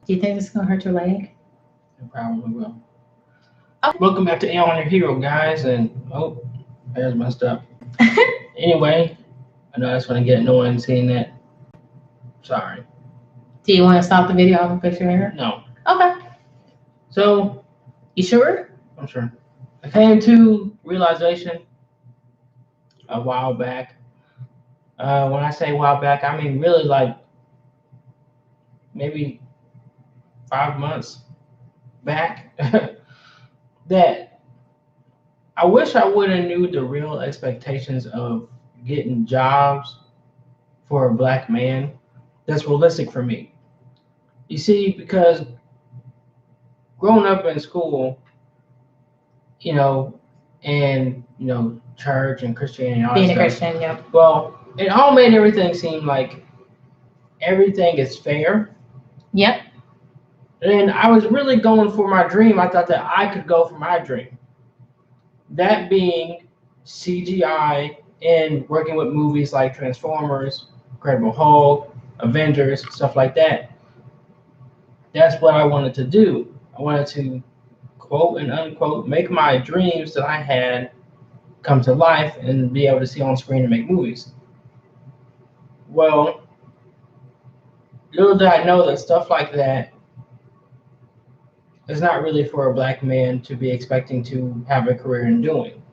Do you think it's gonna hurt your leg? It probably will. Okay. Welcome back to A on Your Hero, guys. And oh, there's messed up. Anyway, I know that's gonna get annoying seeing that. Sorry. Do you want to stop the video and fix your hair? No. Okay. So You sure? I'm sure. I came to realization a while back. When I say a while back, I mean really like maybe 5 months back. That I wish I would have knew the real expectations of getting jobs for a black man that's realistic for me. You see, because growing up in school, you know, and church and Christianity and all Being that a stuff. Christian, yep. Well, it all made everything seem like everything is fair. Yep. And I was really going for my dream. I thought that I could go for my dream. That being CGI and working with movies like Transformers, Incredible Hulk, Avengers, stuff like that. That's what I wanted to do. I wanted to, quote and unquote, make my dreams that I had come to life and be able to see on screen and make movies. Well, little did I know that stuff like that is not really for a black man to be expecting to have a career in doing.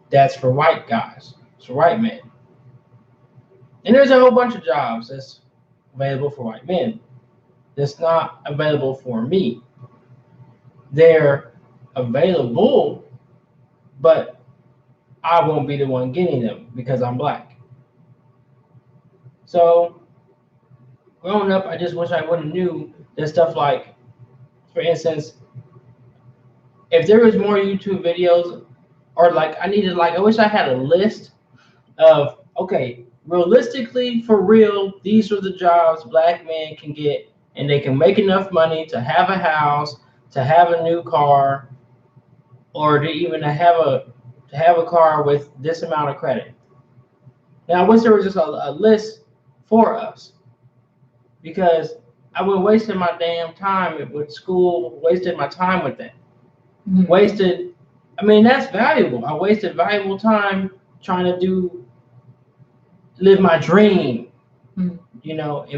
That's for white guys. It's for white men. And there's a whole bunch of jobs that's available for white men that's not available for me. They're available, but I won't be the one getting them because I'm black. So growing up, I just wish I would have knew that stuff like, for instance, if there was more YouTube videos, or like I wish I had a list of, okay, realistically, for real, these are the jobs black men can get, and they can make enough money to have a house, to have a new car, or to even have a car with this amount of credit. Now, I wish there was just a list for us, because I would wasted my damn time with school, wasted my time with that. Wasted, I mean, that's valuable. I wasted valuable time trying to live my dream, and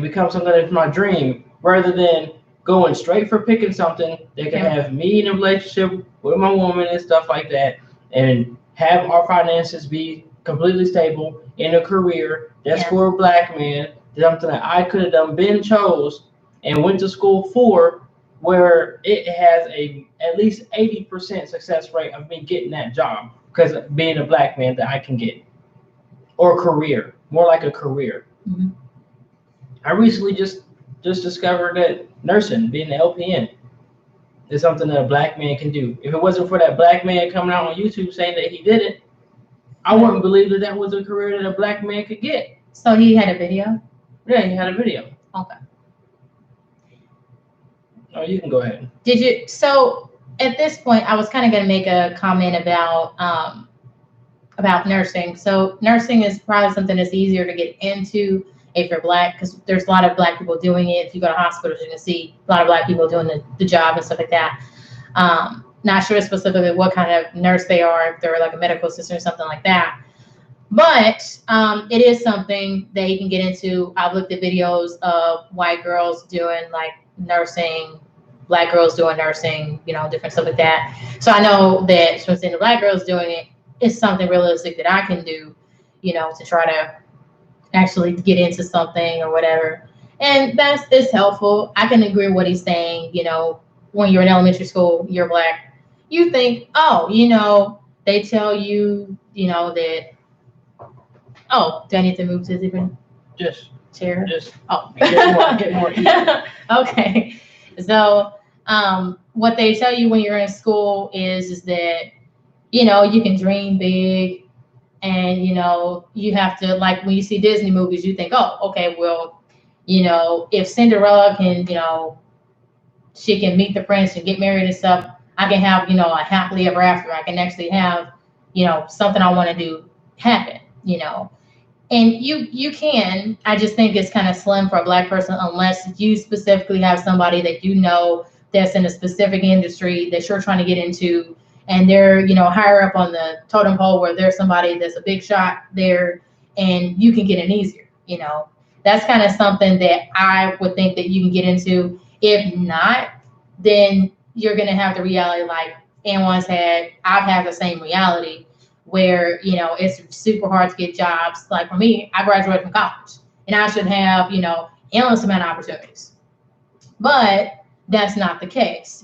become something that's my dream, rather than going straight for picking something that can have me in a relationship with my woman and stuff like that, and have our finances be completely stable in a career that's for a black man, something that I could have been chose and went to school for, where it has at least 80% success rate of me getting that job, because being a black man that I can get, or career, more like a career. Mm-hmm. I recently just discovered that nursing, being an LPN, is something that a black man can do. If it wasn't for that black man coming out on YouTube saying that he did it, I wouldn't believe that was a career that a black man could get. So he had a video? Yeah, he had a video. Okay. Oh, you can go ahead. Did you? So at this point, I was kind of going to make a comment about nursing. So nursing is probably something that's easier to get into if you're black, because there's a lot of black people doing it. If you go to hospitals, you can see a lot of black people doing the job and stuff like that. Not sure specifically what kind of nurse they are, if they're like a medical assistant or something like that. But it is something that you can get into. I've looked at videos of white girls doing like nursing, black girls doing nursing, different stuff like that. So I know that since the black girls doing it, it's something realistic that I can do, to try to actually get into something or whatever. And it's helpful. I can agree with what he's saying. When you're in elementary school, you're black, you think, they tell you, that, do I need to move to a different chair? Get more easy. Okay. So what they tell you when you're in school is that, you can dream big, and, you have to, like, when you see Disney movies, you think, oh, okay, well, if Cinderella can, she can meet the prince and get married and stuff, I can have, a happily ever after. I can actually have, something I want to do happen, And you can. I just think it's kind of slim for a Black person unless you specifically have somebody that you know that's in a specific industry that you're trying to get into, and they're higher up on the totem pole where there's somebody that's a big shot there, and you can get in easier. That's kind of something that I would think that you can get into. If not, then you're gonna have the reality like anyone's had. I've had the same reality where it's super hard to get jobs. Like for me, I graduated from college and I should have endless amount of opportunities, but that's not the case.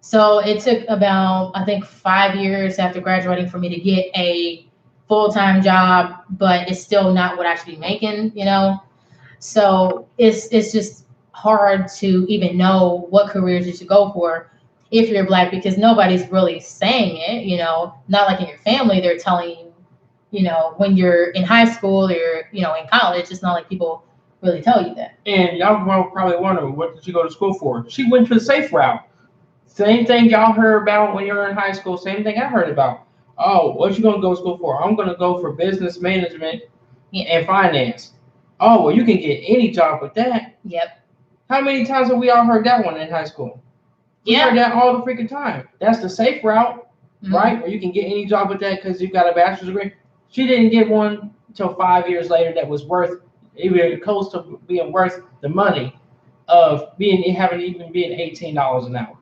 So it took about, I think, 5 years after graduating for me to get a full-time job, but it's still not what I should be making. So it's just hard to even know what careers you should go for if you're Black, because nobody's really saying it. Not like in your family, they're telling when you're in high school or in college. It's not like people really tell you that. And y'all probably wonder, what did you go to school for? She went to the safe route. Same thing y'all heard about when you were in high school. Same thing I heard about. Oh, what you gonna go to school for? I'm gonna go for business management and finance. Oh, well, you can get any job with that. Yep. How many times have we all heard that one in high school? We heard that all the freaking time. That's the safe route, right? Where you can get any job with that because you've got a bachelor's degree. She didn't get one until 5 years later that was worth, even close to being worth the money of having $18 an hour.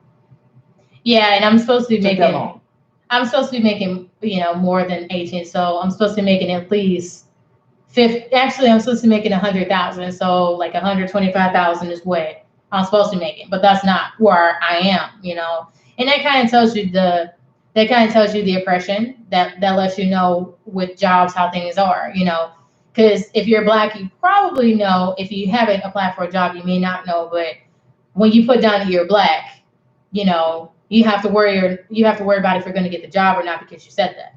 Yeah, and I'm supposed to be making. I'm supposed to be making more than 18, so I'm supposed to be making at least 50. Actually, I'm supposed to be making 100,000, so like 125,000 is what I'm supposed to be making, but that's not where I am. And that kind of tells you the oppression that lets you know with jobs how things are. Because if you're Black, you probably know. If you haven't applied for a job, you may not know, but when you put down that you're Black, you have to worry about if you're going to get the job or not because you said that.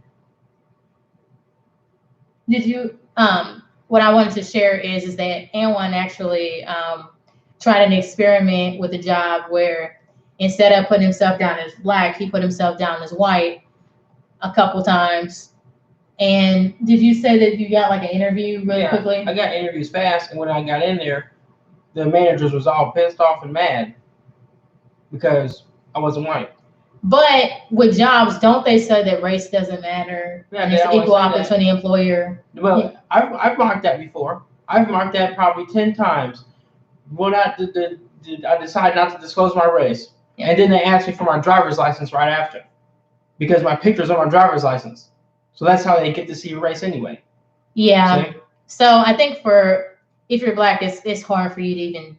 Did you? What I wanted to share is that Anwan actually tried an experiment with a job where instead of putting himself down as Black, he put himself down as white a couple times. And did you say that you got like an interview really quickly? I got interviews fast, and when I got in there, the managers was all pissed off and mad because I wasn't white. But with jobs, don't they say that race doesn't matter? Yeah, and it's equal opportunity employer. Well, I've marked that before. I've marked that probably 10 times. When I decided not to disclose my race, and then they asked me for my driver's license right after, because my picture's on my driver's license. So that's how they get to see your race anyway. Yeah. See? So I think if you're Black, it's hard for you to even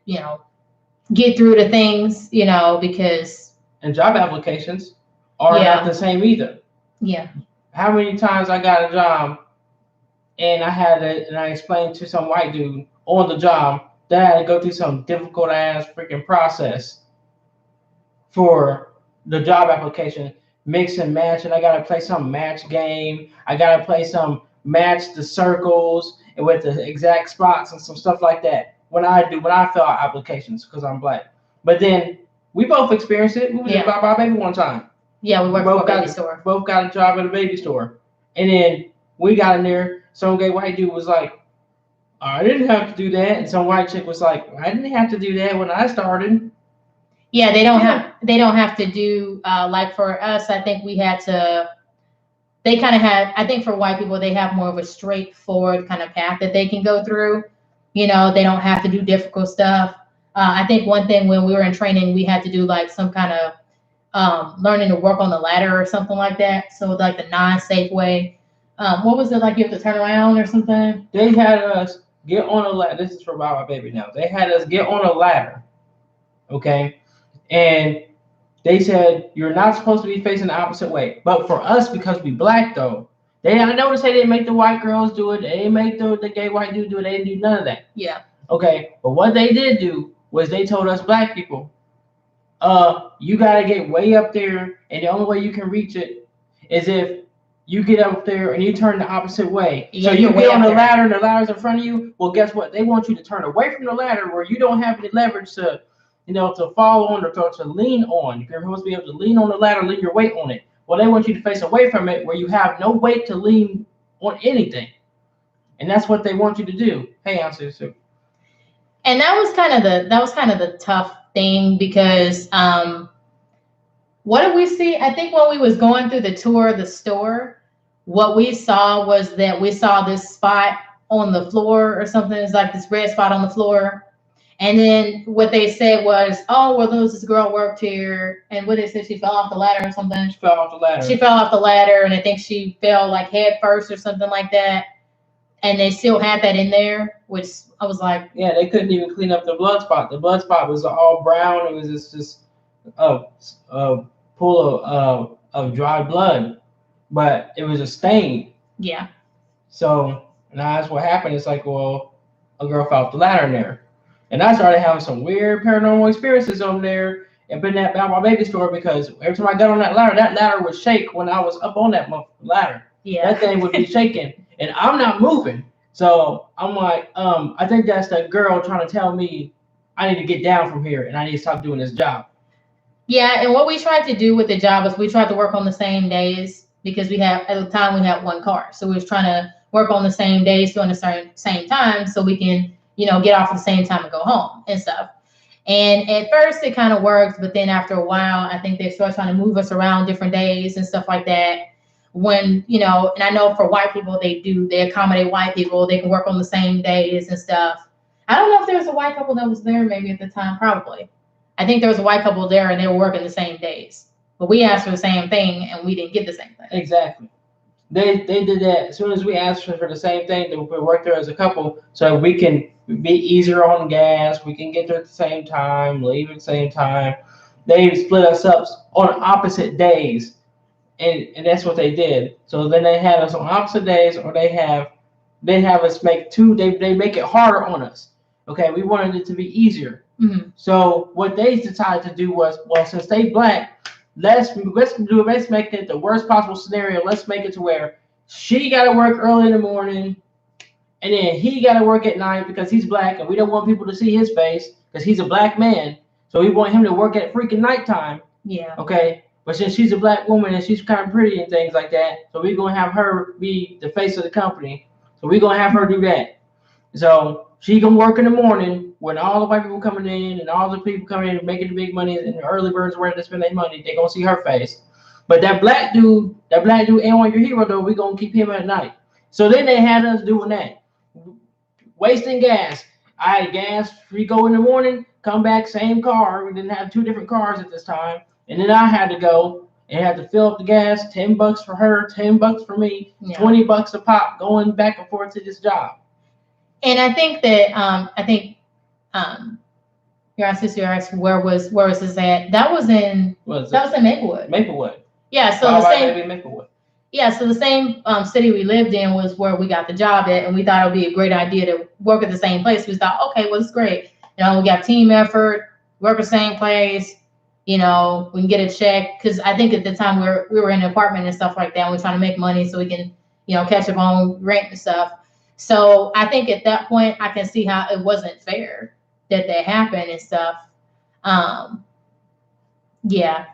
get through the things because. And job applications are not the same either. Yeah. How many times I got a job and I explained to some white dude on the job that I had to go through some difficult ass freaking process for the job application, mix and match, and I gotta play some match game. I gotta play some match the circles and with the exact spots and some stuff like that. When I fill out applications because I'm Black. But then we both experienced it. We was at Bye Baby one time. Yeah, we worked at a baby store. Both got a job at a baby store. And then we got in there, some gay white dude was like, I didn't have to do that. And some white chick was like, I didn't have to do that when I started. Yeah, they don't have to do like for us, I think we had to. They kind of had, I think for white people, they have more of a straightforward kind of path that they can go through. They don't have to do difficult stuff. I think one thing when we were in training, we had to do like some kind of learning to work on the ladder or something like that. So like the non-safe way. What was it like? You have to turn around or something? They had us get on a ladder. This is for Bye Baby now. They had us get on a ladder. Okay. And they said, you're not supposed to be facing the opposite way. But for us, because we Black though, I noticed they didn't make the white girls do it. They didn't make the gay white dude do it. They didn't do none of that. Yeah. Okay. But what they did do was they told us Black people, you got to get way up there, and the only way you can reach it is if you get up there and you turn the opposite way. Yeah, so you get on the ladder and the ladder's in front of you. Well, guess what? They want you to turn away from the ladder where you don't have any leverage to, to fall on or to lean on. You're supposed to be able to lean on the ladder, lean your weight on it. Well, they want you to face away from it where you have no weight to lean on anything. and that's what they want you to do. Hey, answer. And that was kind of the tough thing because what did we see? I think when we was going through the tour of the store, what we saw was that we saw this spot on the floor or something. It's like this red spot on the floor. And then what they said was, oh, well, this girl worked here. And what they said, she fell off the ladder or something. She fell off the ladder. She fell off the ladder, and I think she fell like head first or something like that. And they still had that in there, which I was like, yeah, they couldn't even clean up the blood spot. The blood spot was all brown. It was just a pool of dry blood, but it was a stain. Yeah. So now that's what happened. It's like, well, a girl fell off the ladder in there. And I started having some weird paranormal experiences over there and been at my baby store because every time I got on that ladder would shake when I was up on that ladder. Yeah. That thing would be shaking and I'm not moving. So I'm like, I think that's the girl trying to tell me I need to get down from here and I need to stop doing this job. Yeah, and what we tried to do with the job was we tried to work on the same days because at the time we had one car. So we was trying to work on the same days during the same time so we can, get off at the same time and go home and stuff. And at first it kind of worked, but then after a while, I think they started trying to move us around different days and stuff like that. When, and I know for white people, they accommodate white people. They can work on the same days and stuff. I don't know if there was a white couple that was there maybe at the time, probably. I think there was a white couple there and they were working the same days. But we asked for the same thing and we didn't get the same thing. Exactly. They did that as soon as we asked for the same thing. They would work there as a couple so we can be easier on gas. We can get there at the same time, leave at the same time. They split us up on opposite days, and that's what they did. So then they had us on opposite days, or they have us make two. They make it harder on us. Okay, we wanted it to be easier. Mm-hmm. So what they decided to do was, well, since they black, let's make it the worst possible scenario. Let's make it to where she got to work early in the morning, and then he got to work at night because he's black, and we don't want people to see his face because he's a black man. So we want him to work at freaking nighttime. Yeah. Okay. But since she's a black woman and she's kind of pretty and things like that, so we're gonna have her be the face of the company. So we're gonna have her do that. So she gonna work in the morning when all the white people coming in and all the people coming in and making the big money and the early birds ready to spend their money. They gonna see her face. But that black dude ain't one your hero though. We gonna keep him at night. So then they had us doing that, wasting gas. I had gas. We go in the morning, come back, same car. We didn't have two different cars at this time. And then I had to go and had to fill up the gas, $10 for her, $10 for me, yeah. $20 a pop going back and forth to this job. And I think that your sister asked where was this at? That was in Maplewood. Maplewood. Yeah, so the same Maplewood. Yeah, so the same city we lived in was where we got the job at, and we thought it would be a great idea to work at the same place. We thought, okay, well, it's great. We got team effort, work at the same place. We can get a check because I think at the time we were in an apartment and stuff like that. And we're trying to make money so we can, catch up on rent and stuff. So I think at that point I can see how it wasn't fair that happened and stuff. Yeah,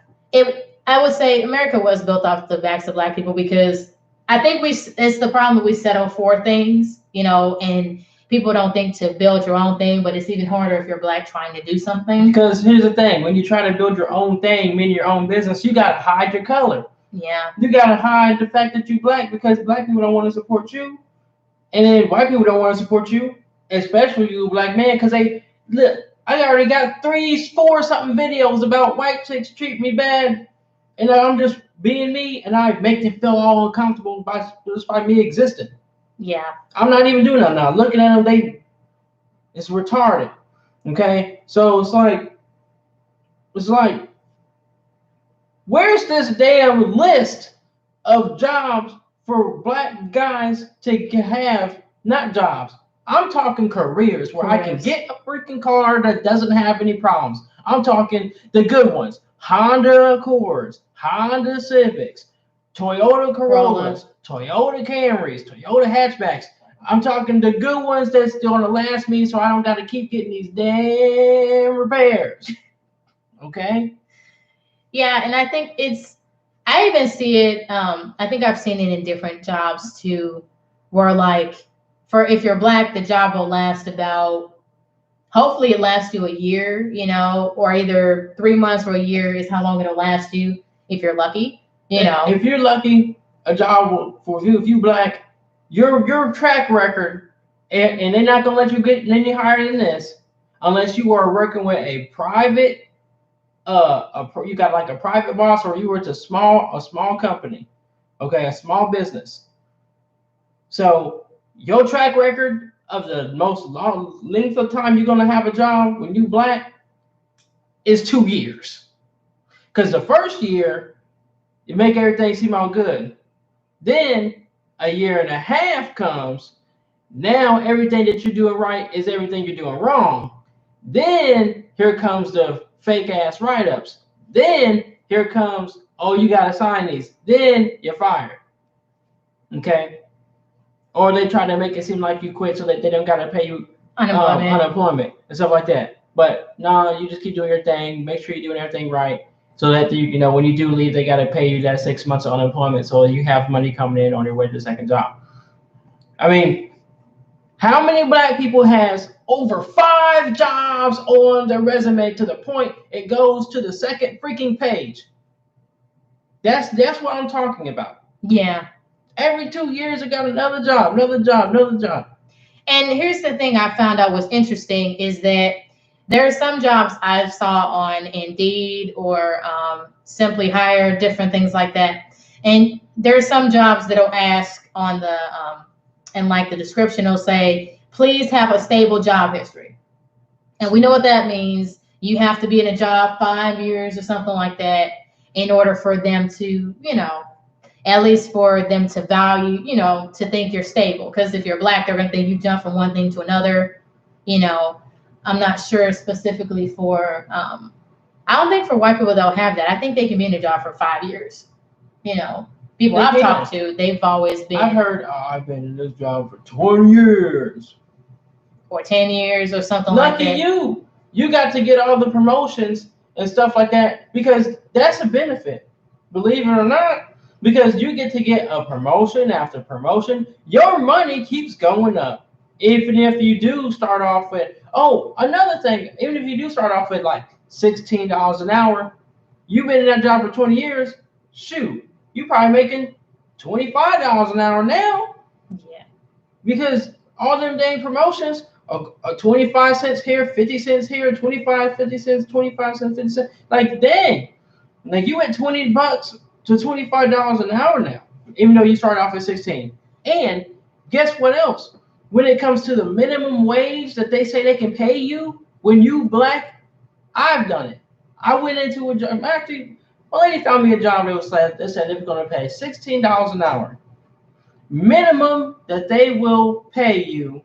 I would say America was built off the backs of black people because I think it's the problem that we settle for things, and people don't think to build your own thing, but it's even harder if you're black trying to do something. Because here's the thing, when you try to build your own thing, meaning your own business, you got to hide your color. Yeah. You got to hide the fact that you're black because black people don't want to support you. And then white people don't want to support you, especially you black man, because look, I already got 3-4 something videos about white chicks treat me bad. And I'm just being me, and I make them feel all uncomfortable just by me existing. Yeah. I'm not even doing that now. Looking at them, it's retarded. Okay? So it's like, where's this damn list of jobs for black guys to have, not jobs. I'm talking careers where I can get a freaking car that doesn't have any problems. I'm talking the good ones. Honda Accords, Honda Civics, Toyota Corollas, Toyota Camrys, Toyota hatchbacks. I'm talking the good ones that's going to last me so I don't got to keep getting these damn repairs. Okay? Yeah, and I think I even see it, I think I've seen it in different jobs too, where for if you're black, the job will last about, hopefully it lasts you a year, you know, or either 3 months or a year is how long it'll last you if you're lucky, you know. If you're lucky, a job will, for you, if you black, your track record, and they're not gonna let you get any higher than this unless you are working with a private, you got like a private boss, or you were to a small company, okay, a small business. So your track record of the most long length of time you're gonna have a job when you black is 2 years. Because the first year, you make everything seem all good. Then a year and a half comes. Now everything that you're doing right is everything you're doing wrong. Then here comes the fake ass write-ups. Then here comes, oh, you gotta sign these. Then you're fired. Okay? Or they try to make it seem like you quit so that they don't gotta pay you unemployment and stuff like that. But no, you just keep doing your thing. Make sure you're doing everything right, so that you know when you do leave, they gotta pay you that 6 months of unemployment, so you have money coming in on your way to the second job. I mean, how many black people has over 5 jobs on their resume to the point it goes to the second freaking page? That's what I'm talking about. Yeah. Every 2 years, I got another job, another job, another job. And here's the thing I found out was interesting is that there are some jobs I saw on Indeed or Simply Hire, different things like that. And there are some jobs that'll ask on the and like the description will say, please have a stable job history. And we know what that means. You have to be in a job 5 years or something like that in order for them to, you know, at least for them to value, you know, to think you're stable. Because if you're black, they're going to think you jump from one thing to another. You know, I'm not sure specifically for, I don't think for white people they'll have that. I think they can be in a job for 5 years. You know, people I've talked to, they've always been. I've heard, I've been in this job for 20 years. Or 10 years or something like that. Lucky you got to get all the promotions and stuff like that, because that's a benefit. Believe it or not. Because you get to get a promotion after promotion, your money keeps going up. Even if you do start off with, oh, another thing, even if you do start off with like $16 an hour, you've been in that job for 20 years, shoot, you probably making $25 an hour now. Yeah. Because all them dang promotions are 25 cents here, 50 cents here, 25, 50 cents, 25 cents, 50 cents. Like, dang, like you went $20 to $25 an hour now, even though you started off at 16. And guess what else? When it comes to the minimum wage that they say they can pay you when you black, I've done it. I went into a job. Actually, a lady found me a job that they said they were going to pay $16 an hour. Minimum that they will pay you,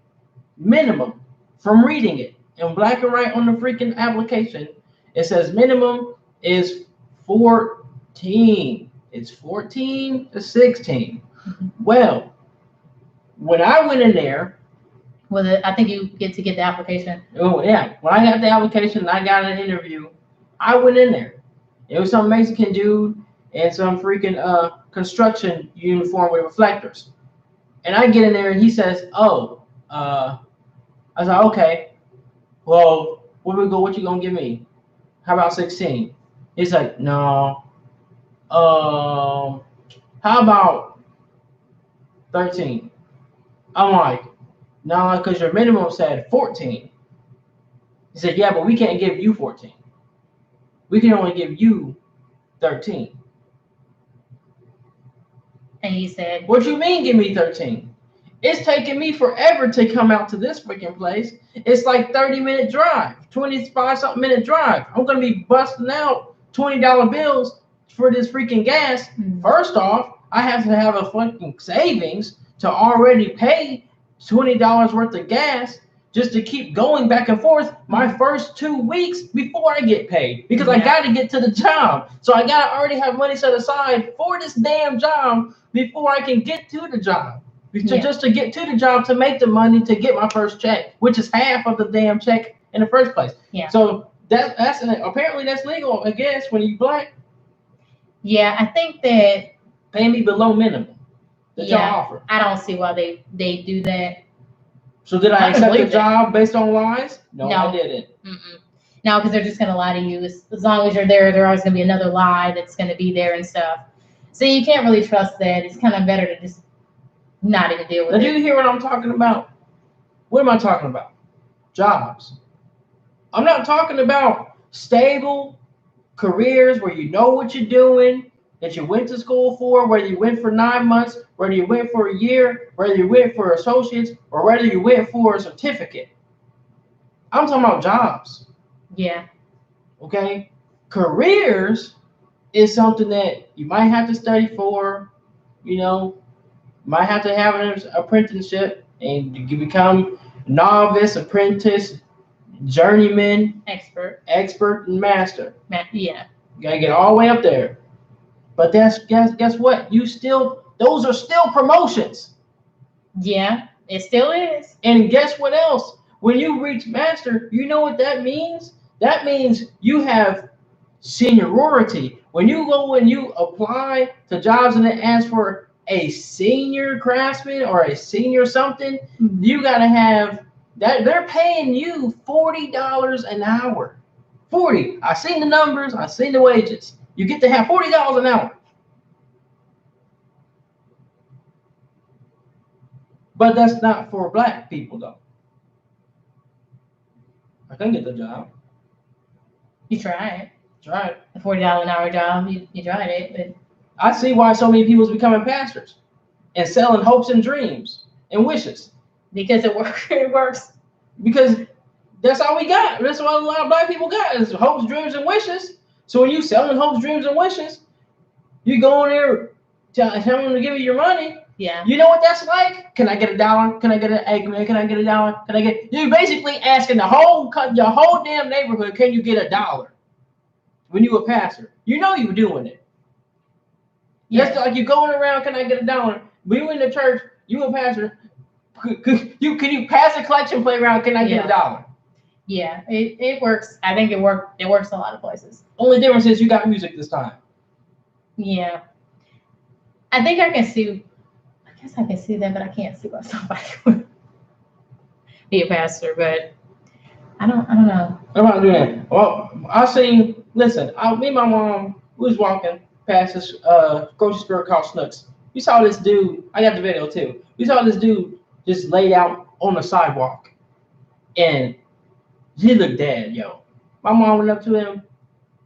minimum, from reading it in black and white on the freaking application, it says minimum is 14. It's 14 to 16. Mm-hmm. Well, when I went in there, I think you get to get the application. Oh yeah, when I got the application and I got an interview, I went in there. It was some Mexican dude and some freaking construction uniform with reflectors. And I get in there and he says, "Oh, I was like, okay, well, what you gonna give me? How about 16?" He's like, "No. How about 13?" I'm like, "No, because your minimum said 14. He said, "Yeah, but we can't give you 14. We can only give you 13. And he said, "What you mean give me 13? It's taking me forever to come out to this freaking place. It's like 30-minute drive, 25-something minute drive. I'm going to be busting out $20 bills for this freaking gas." Mm-hmm. First off, I have to have a fucking savings to already pay $20 worth of gas just to keep going back and forth my first 2 weeks before I get paid, because I got to get to the job. So I got to already have money set aside for this damn job before I can get to the job. Just to get to the job to make the money to get my first check, which is half of the damn check in the first place. Yeah. So that's apparently that's legal, I guess, when you black. Yeah, I think that pay me below minimum that y'all offer. I don't see why they do that. So did I I accept the believe that. job based on lies? No, No. I didn't. Mm-mm. No, because they're just going to lie to you. As long as you're there, there's always going to be another lie that's going to be there and stuff. So you can't really trust that. It's kind of better to just not even deal with Now, it. do you hear what I'm talking about? What am I talking about? Jobs. I'm not talking about stable careers where you know what you're doing, that you went to school for, whether you went for 9 months, whether you went for a year, whether you went for associates, or whether you went for a certificate. I'm talking about jobs. Yeah. Okay? Careers is something that you might have to study for, you know, might have to have an apprenticeship and you become novice, apprentice, journeyman, Expert. and master. Yeah. You gotta get all the way up there. But guess what? Those are still promotions. Yeah. It still is. And guess what else? When you reach master, you know what that means? That means you have seniority. When you go and you apply to jobs and it asks for a senior craftsman or a senior something, you gotta have that. They're paying you $40 an hour. 40. I seen the numbers. I seen the wages. You get to have $40 an hour. But that's not for black people though. I can get the job. You try it. Try it. A $40 an hour job. You tried it, but I see why so many people's becoming pastors and selling hopes and dreams and wishes. because it works. It works. Because that's all we got. That's what a lot of black people got is hopes, dreams, and wishes. So when you selling hopes, dreams, and wishes, you go in there telling them to give you your money. Yeah. You know what that's like? Can I get $1? Can I get an egg? Can I get $1? Can I get? You're basically asking your whole damn neighborhood, can you get $1? When you a pastor, you know you doing it. Yeah. That's like you going around. Can I get $1? When you in the church, you a pastor. Can you pass the collection plate around? Can I get $1? Yeah, it works. I think it works a lot of places. Only difference is you got music this time. Yeah. I think I can see. I guess I can see that, but I can't see why somebody would be a pastor. But I don't know. I'm not doing that. Well, listen, me and my mom was walking past this grocery store called Snooks. We saw this dude. I got the video too. We saw this dude just laid out on the sidewalk, and he looked dead, yo. My mom went up to him,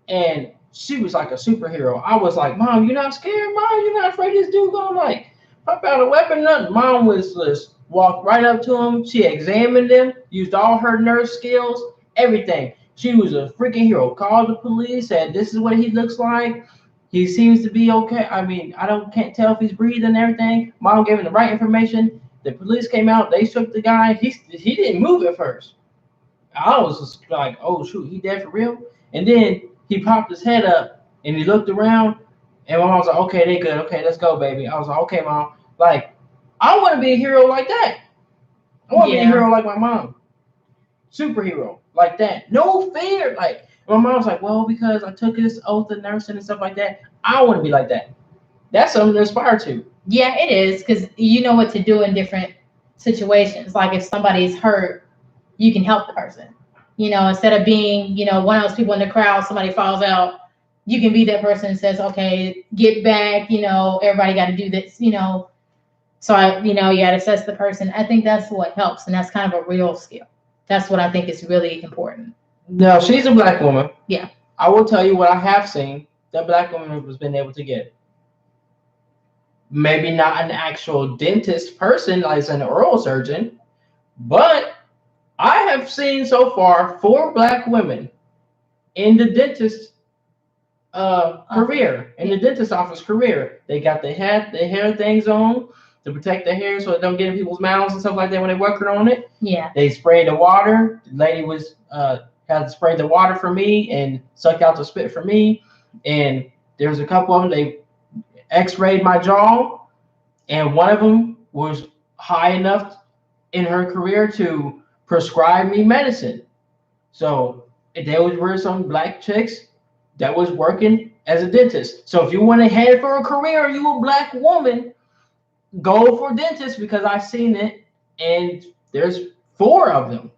and she was like a superhero. I was like, Mom, you not scared? Mom, you not afraid this dude gonna like pop out a weapon? Nothing. Mom was just walked right up to him. She examined him, used all her nurse skills, everything. She was a freaking hero. Called the police, said this is what he looks like. He seems to be okay. I mean, can't tell if he's breathing and everything. Mom gave him the right information. The police came out. They shook the guy. He didn't move at first. I was just like, oh shoot, he dead for real? And then he popped his head up and he looked around, and my mom was like, okay, they good. Okay, let's go, baby. I was like, okay, Mom. Like, I want to be a hero like that. I want to be a hero like my mom. Superhero like that. No fear. Like, my mom was like, well, because I took this oath of nursing and stuff like that. I want to be like that. That's something to aspire to. Yeah, it is, because you know what to do in different situations. Like if somebody's hurt, you can help the person. You know, instead of being, one of those people in the crowd, somebody falls out, you can be that person and says, okay, get back, everybody got to do this, So you got to assess the person. I think that's what helps, and that's kind of a real skill. That's what I think is really important. No, she's a black woman. Yeah. I will tell you what I have seen that black woman has been able to get. Maybe not an actual dentist person, like an oral surgeon, but I have seen so far 4 black women in the dentist career, in the dentist office career. They got the hair things on to protect their hair so it don't get in people's mouths and stuff like that when they're working on it. Yeah. They sprayed the water. The lady was had to spray the water for me and suck out the spit for me. And there's a couple of them, they x-rayed my jaw, and one of them was high enough in her career to prescribe me medicine. So there were some black chicks that was working as a dentist. So if you want to head for a career, you a black woman, go for dentist, because I've seen it, and there's 4 of them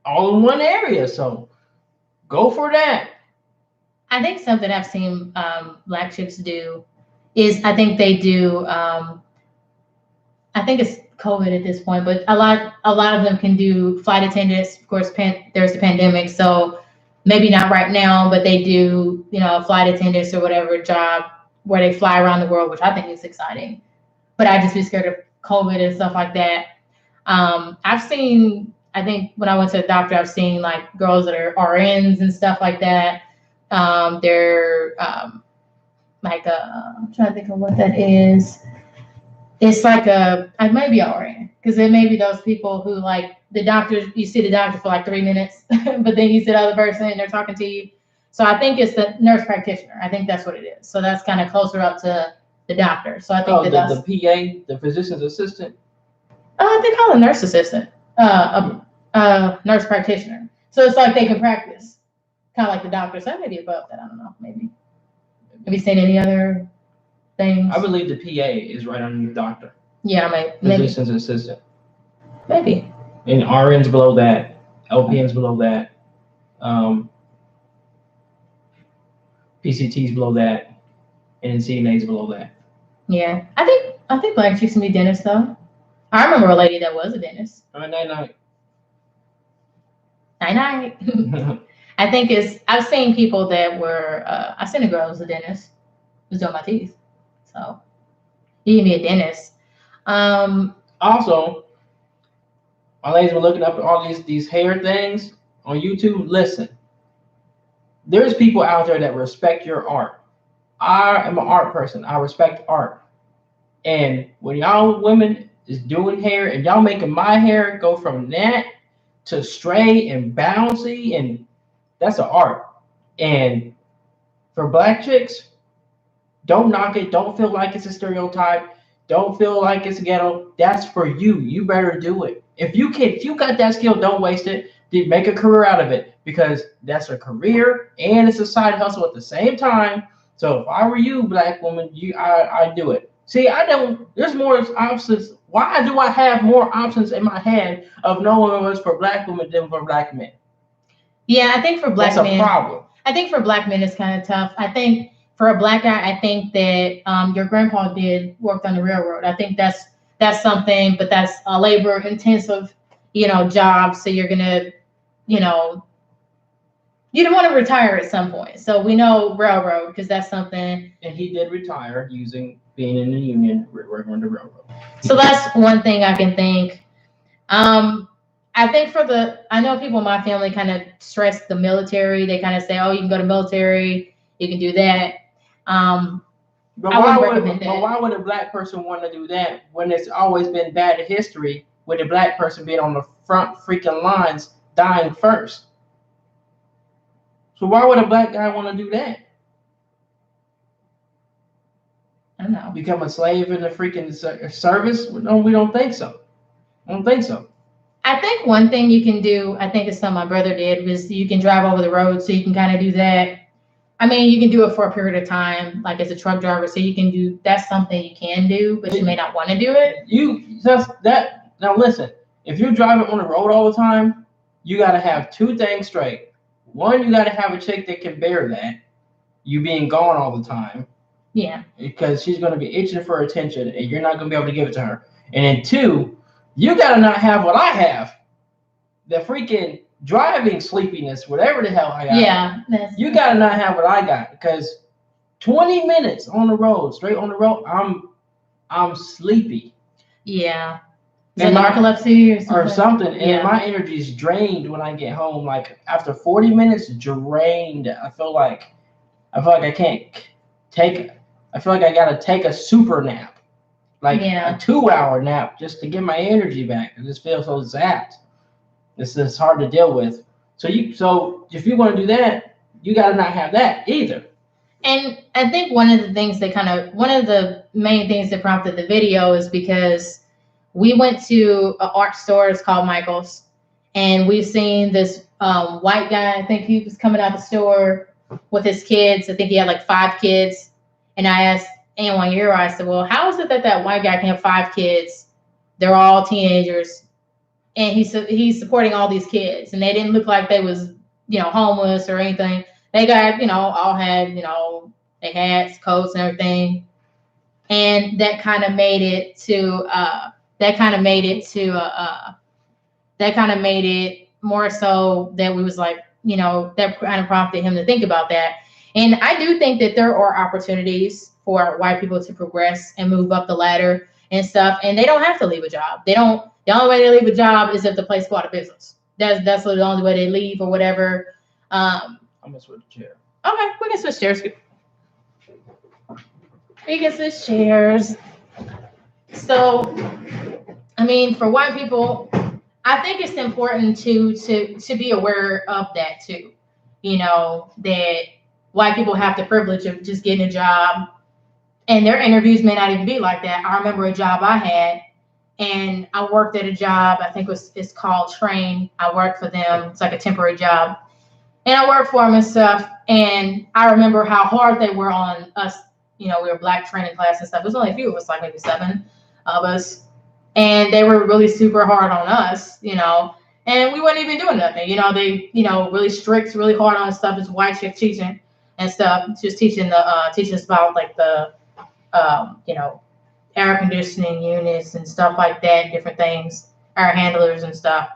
all in one area. So go for that. I think something I've seen Black chicks do is I think they do. I think it's COVID at this point, but a lot of them can do flight attendants. Of course, there's the pandemic, so maybe not right now, but they do, flight attendants or whatever job where they fly around the world, which I think is exciting. But I just be scared of COVID and stuff like that. I've seen, I think when I went to the doctor, I've seen like girls that are RNs and stuff like that. They're like I'm trying to think of what that is. It's like it might be an RN, because it may be those people who like the doctor, you see the doctor for like 3 minutes, but then you see the other person and they're talking to you. So I think it's the nurse practitioner. I think that's what it is. So that's kind of closer up to the doctor. So I think the PA, the physician's assistant. They call it nurse assistant, nurse practitioner. So it's like they can practice, kind of like the doctor. So that may be above that. I don't know. Maybe. Have you seen any other things? I believe the PA is right under the doctor. Yeah, maybe. Physician's assistant. Maybe. And RN's below that, LPN's below that, PCT's below that, and CNA's below that. Yeah, I think Black chicks can be dentists though. I remember a lady that was a dentist. Night. I think I've seen people that were, I've seen a girl who was a dentist, who's doing my teeth. So, you can be a dentist. Also, my ladies were looking up at all these hair things on YouTube. Listen, there's people out there that respect your art. I am an art person. I respect art. And when y'all women is doing hair and y'all making my hair go from that to straight and bouncy, and that's an art. And for Black chicks, don't knock it. Don't feel like it's a stereotype. Don't feel like it's ghetto. That's for you. You better do it. If you got that skill, don't waste it. Make a career out of it, because that's a career and it's a side hustle at the same time. So if I were you, Black woman, I do it. See, there's more options. Why do I have more options in my head of knowing what's for Black women than for Black men? Yeah, I think for Black men, that's a problem. I think for Black men, it's kind of tough. I think for a Black guy, I think that your grandpa worked on the railroad. I think that's something, but that's a labor intensive, job. So you're gonna, you don't want to retire at some point. So we know railroad, because that's something. And he did retire being in the union, working on the railroad. So that's one thing I can think. I think I know people in my family kind of stress the military. They kind of say, oh, you can go to military, you can do that. But why would a Black person want to do that when it's always been bad history with a Black person being on the front freaking lines dying first? So why would a Black guy want to do that? I don't know. Become a slave in the freaking service? No, we don't think so. I don't think so. I think one thing you can do, I think it's something my brother did, was you can drive over the road, so you can kind of do that. I mean, you can do it for a period of time, like as a truck driver. So that's something you can do, but you may not want to do it. Now listen, if you're driving on the road all the time, you got to have 2 things straight. One, you got to have a chick that can bear that, you being gone all the time. Yeah. Because she's going to be itching for attention, and you're not going to be able to give it to her. And then 2, you got to not have what I have. The freaking driving sleepiness, whatever the hell I got. Yeah. You got to not have what I got, because 20 minutes on the road, straight on the road, I'm sleepy. Yeah. Is it narcolepsy or something? And my energy is drained when I get home. Like after 40 minutes, drained. I feel like I can't take. I feel like I gotta take a super nap, like a 2-hour nap, just to get my energy back. I just feel so zapped. This is hard to deal with. So if you want to do that, you gotta not have that either. And I think one of the main things that prompted the video is because we went to an art store. It's called Michael's, and we've seen this white guy. I think he was coming out the store with his kids. I think he had like 5 kids. And I asked anyone here, I said, well, how is it that white guy can have 5 kids? They're all teenagers. and he's supporting all these kids, and they didn't look like they was homeless or anything. They got all had they hats, coats, and everything, and that kind of made it to more so that we was like, that kind of prompted him to think about that. And I do think that there are opportunities for white people to progress and move up the ladder and stuff, and they don't have to leave a job. They don't. The only way they leave a job is if the place go out of business. That's the only way they leave or whatever. I'm gonna switch the chair. Okay, we can switch chairs. We can switch chairs. So, I mean, for white people, I think it's important to be aware of that too. That white people have the privilege of just getting a job, and their interviews may not even be like that. I remember a job I had, and I worked at a job. I think it's called Train. I worked for them. It's like a temporary job, and I worked for them and stuff. And I remember how hard they were on us. We were black training class and stuff. It was only a few of us, like maybe 7 of us. And they were really super hard on us, and we weren't even doing nothing. They, really strict, really hard on stuff. It's white chick teaching and stuff. Just teaching us about like the, air conditioning units and stuff like that, different things, air handlers and stuff.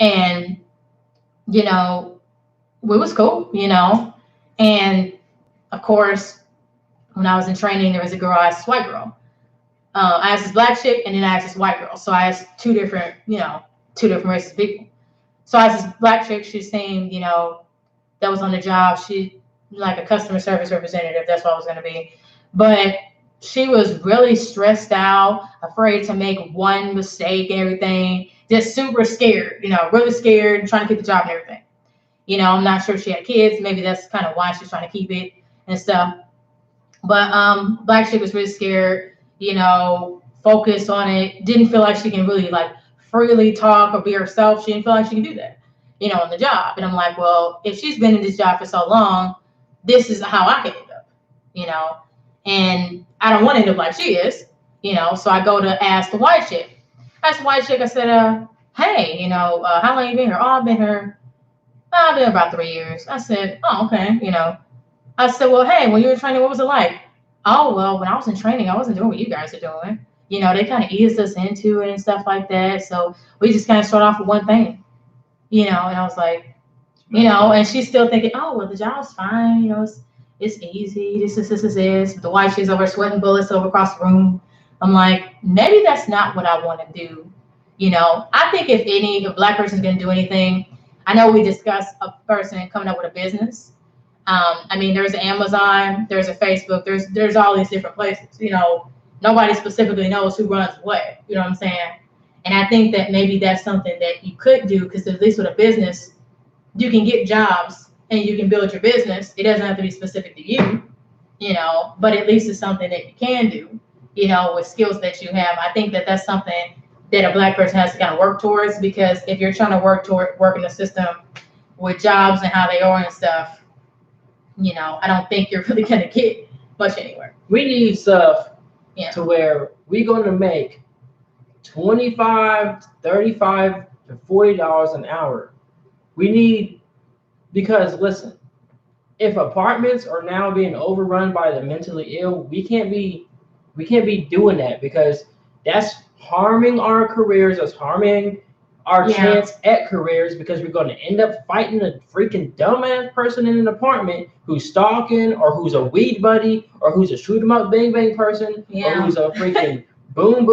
And, we was cool, and of course, when I was in training, there was a girl, I asked this white girl. I asked this black chick, and then I asked this white girl. So I asked two different races of people. So I asked this black chick, she's saying, that was on the job. She like a customer service representative. That's what I was going to be. But she was really stressed out, afraid to make one mistake and everything, just super scared, really scared, trying to keep the job and everything. I'm not sure if she had kids. Maybe that's kind of why she's trying to keep it and stuff. But black chick was really scared, focus on it. Didn't feel like she can really like freely talk or be herself. She didn't feel like she can do that, on the job. And I'm like, well, if she's been in this job for so long, this is how I can end up, and I don't want to end up like she is, so I go to ask the white chick. I asked the white chick, I said, hey, how long you been here? Oh, I've been here about 3 years. I said, oh, okay, I said, well, hey, when you were training, what was it like? Oh, well, when I was in training, I wasn't doing what you guys are doing. They kind of eased us into it and stuff like that. So we just kind of start off with one thing, and I was like, and she's still thinking, oh, well, the job's fine. It's easy. This. The white chick's over sweating bullets over across the room. I'm like, maybe that's not what I want to do. I think if a black person's going to do anything, I know we discussed a person coming up with a business. I mean, there's Amazon, there's a Facebook, there's all these different places. Nobody specifically knows who runs what. You know what I'm saying? And I think that maybe that's something that you could do, because at least with a business, you can get jobs and you can build your business. It doesn't have to be specific to you, but at least it's something that you can do, with skills that you have. I think that that's something that a black person has to kind of work towards, because if you're trying to work in the system with jobs and how they are and stuff, I don't think you're really going to get much anywhere. We need stuff to where we're going to make $25, $35 to $40 an hour. We need, because listen, if apartments are now being overrun by the mentally ill, we can't be doing that, because that's harming our careers, that's harming our chance at careers, because we're going to end up fighting a freaking dumbass person in an apartment who's stalking, or who's a weed buddy, or who's a shoot 'em up bang bang person, or who's a freaking boom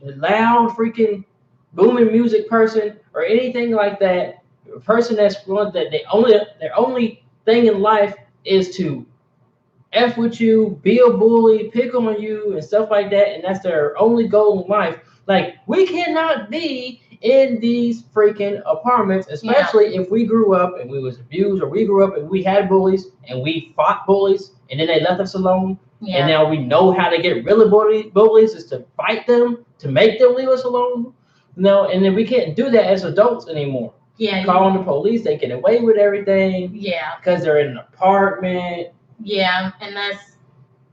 loud freaking booming music person, or anything like that. A person that's going that their only thing in life is to F with you, be a bully, pick on you, and stuff like that, and that's their only goal in life. Like, we cannot be in these freaking apartments, especially if we grew up and we was abused, or we grew up and we had bullies and we fought bullies and then they left us alone. And now we know how to get rid of bullies is to fight them, to make them leave us alone. No, and then we can't do that as adults anymore. Calling the police, they get away with everything. Because they're in an apartment. And that's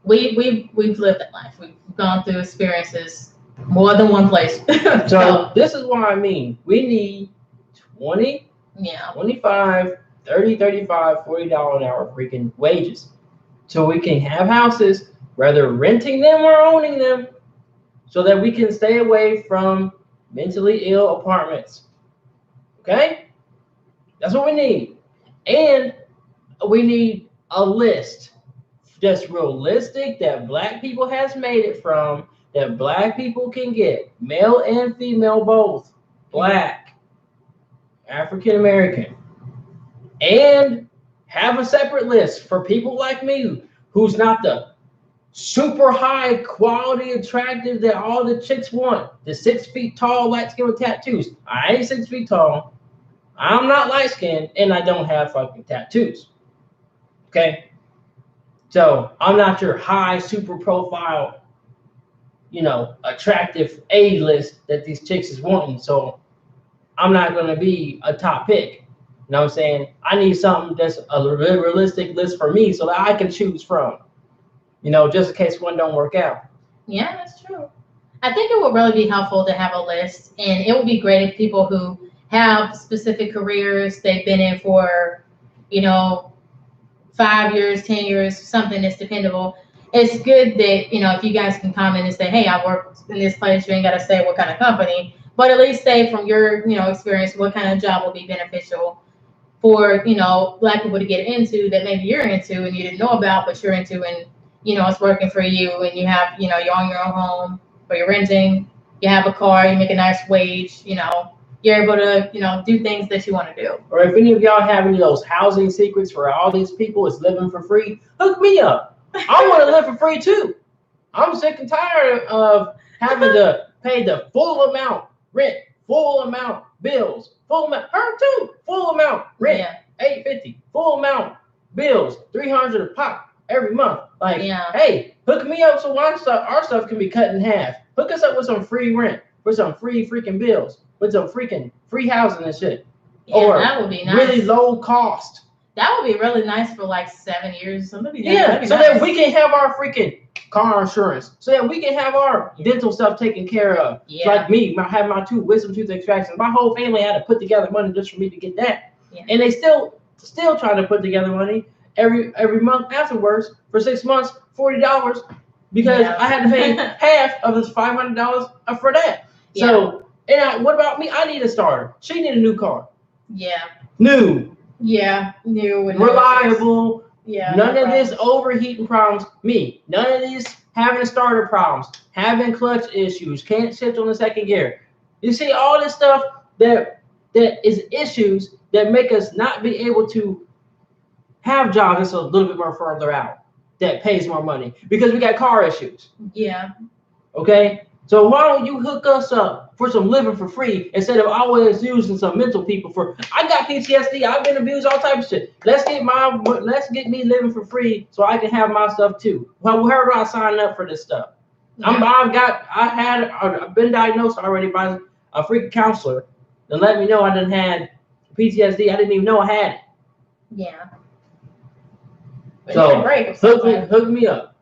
we've lived that life. We've gone through experiences More than one place. So this is what I mean. We need 20, yeah. 25, 30, 35, $40 an hour freaking wages. So we can have houses, whether renting them or owning them, so that we can stay away from mentally ill apartments. Okay? That's what we need. And we need a list that's realistic, that black people has made it from, that black people can get, male and female both, black, African American, and have a separate list for people like me who's not the super high quality attractive that all the chicks want, the 6 feet tall light skin with tattoos. I ain't 6 feet tall, I'm not light skinned, and I don't have fucking tattoos. Okay, so I'm not your high super profile, attractive A list that these chicks is wanting. So I'm not gonna be a top pick. You know what I'm saying? I need something that's a realistic list for me so that I can choose from. Just in case one don't work out. Yeah, that's true. I think it would really be helpful to have a list, and it would be great if people who have specific careers they've been in for, 5 years, 10 years, something that's dependable. It's good that, if you guys can comment and say, hey, I worked in this place, you ain't got to say what kind of company, but at least say from your, experience, what kind of job will be beneficial for, black people to get into that maybe you're into and you didn't know about, but you're into, and, it's working for you, and you have, you're on your own home, or you're renting, you have a car, you make a nice wage, you're able to, do things that you want to do. Or if any of y'all have any of those housing secrets for all these people is living for free, hook me up. I want to live for free too. I'm sick and tired of having to pay the full amount rent, full amount bills, full amount, her too, full amount rent, yeah. $850, full amount bills, $300 a pop every month. Like, yeah. Hey, hook me up so our stuff can be cut in half. Hook us up with some free rent, with some free freaking bills, with some freaking free housing and shit. Yeah, or that would be nice. Really low cost. That would be really nice for like 7 years. So that'd be nice. That we can have our freaking car insurance, so that we can have our dental stuff taken care of. Yeah. Like me, I have my 2 wisdom tooth extractions. My whole family had to put together money just for me to get that. Yeah. And they still trying to put together money every month afterwards for 6 months, $40, because I had to pay half of this $500 for that. Yeah. So, what about me? I need a starter. She need a new car. Yeah. New. Yeah, new and reliable. Yeah. None of this overheating problems. Me. None of these having starter problems. Having clutch issues. Can't shift on the second gear. You see all this stuff that is issues that make us not be able to have jobs that's a little bit more further out that pays more money because we got car issues. Yeah. Okay. So why don't you hook us up for some living for free instead of always using some mental people for? I got PTSD. I've been abused, all types of shit. Let's get me living for free so I can have my stuff too. Well, where do I sign up for this stuff? Yeah. I've been diagnosed already by a freaking counselor and let me know I didn't had PTSD. I didn't even know I had it. Yeah. But so hook me up.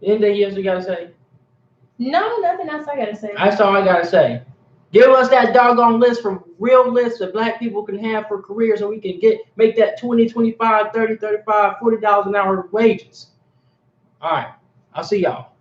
Anything else you gotta say? No, nothing else I gotta say. That's all I gotta say. Give us that doggone list from real lists that black people can have for careers so we can make that 20, 25, 30, 35, $40 an hour wages. All right. I'll see y'all.